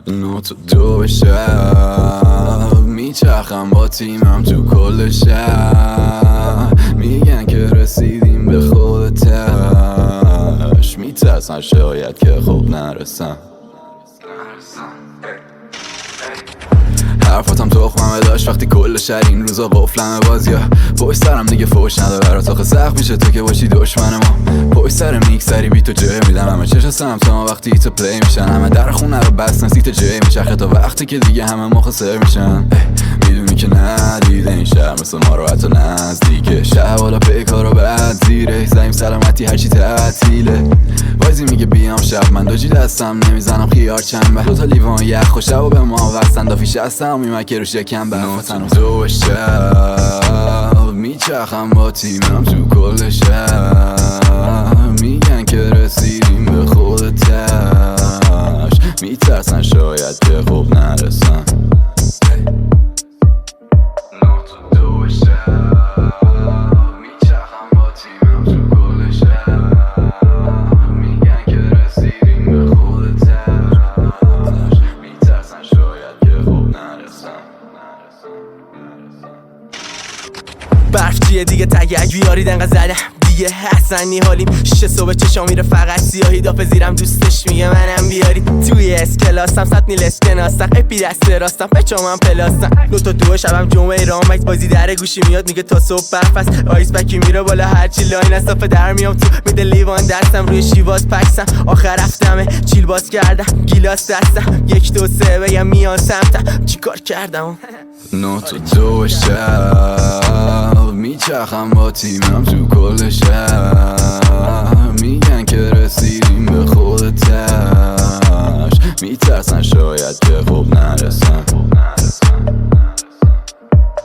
نوت دو شب میچرخم با تیمم تو کل شب، میگن که رسیدیم به خودتش، میترسن شاید که خوب نرسم. حرفاتم تخممه داشت وقتی کل شهر این روزا قفلمه بازیا. پشت سرم دیگه فوش نده برات، آخه سخت میشه تو که باشی دشمن ما. پشت سر میکسری بی تو جای میدم، همه چش هستم تا وقتی تو پلی میشن، همه در خونه رو بستن سیت جای میچرخه تا وقتی که دیگه همه مخسر میشن. میدونی که ندیده این شهر مثل ما رو حتی نزدیکه، شب حالا پیکار رو بعد زیره، زمین سلامتی هرچی تعطیله. وایزی میگه بیام شب من داجی دستم نمیزنم خیار چنبه، دوتا لیوان یخ و شب و به ما وستن دافیش هستم میمکه رو شکم برفتن دو شب میچرخم با تیمم تو کل شب، میگن که رسیدیم به خودتش، میترسن شاید که خوب نرسن. برف چیه دیگه تگگ بیارید انقدر زدم دیگه حسنی حالیم، 6 صبح چشام میره فقط سیاهی، دافزیرم دوستش میگه منم بیاری، توی اسکلاسم ست نیل اسکناستم اپی دست راستم پچامم پلاستم، دوتا دو شبم جمعه رامکس بازی در گوشی میاد میگه تا صبح برف است، آیس بکی میره بالا هرچی لاین است، دافه در میام تو میده لیوان دستم روی شیواز پکسم، آخر رفتمه چیل باز کردم گیلاس دستم 1 2 3 بگم میان سمتم چیکار کردم. نوت دو شب میچرخم با تیمم تو کل شب، میگن که رسیدیم به خودتش، میترسن شاید که خوب نرسن.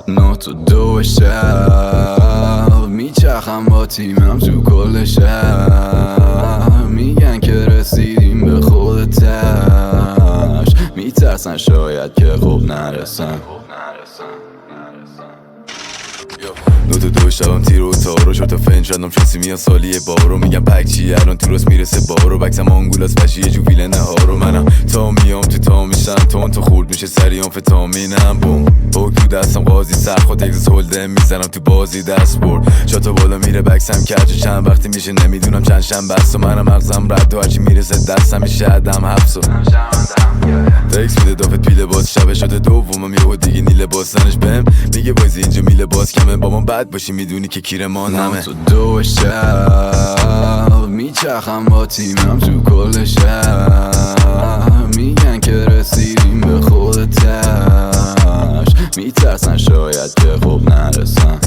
نوت دو شب میچرخم با تیمم تو کل شب، میگن که رسیدیم به خودتش، میترسن شاید که خوب نرسن. نوت دو شبم تیر و تارو شد تا فن شدم شاسی میان سالیه بارو، میگم پک چیه الان تیروس میرسه بارو، بکسم آنگولاس فشی یه جو ویله نهارو، منم تا میام تو تا میشم تون تو خورد میشه سریام فتامینم بوم پاک تو دستم قاضی سرخ و تگزس هولده میزنم تو بازی دست برد، چاتا بالا میره بکسم کج چند وقتی میشه نمیدونم چند شنبه است و منم مغزم رد و هرچی میرسه دستم میشه عدم حبس و تکس میده دافت پیله باز، شبه شده دومم یهو دیگه نیله بازنش بهم میگه بازی اینجا میله باز کمه با من بد باشی میدونی که کیر ما نمه. تو دو شب میچرخم با تیمم تو کل شب، میگن که رسیدیم به خودتش، میترسن شاید که خوب نرسن.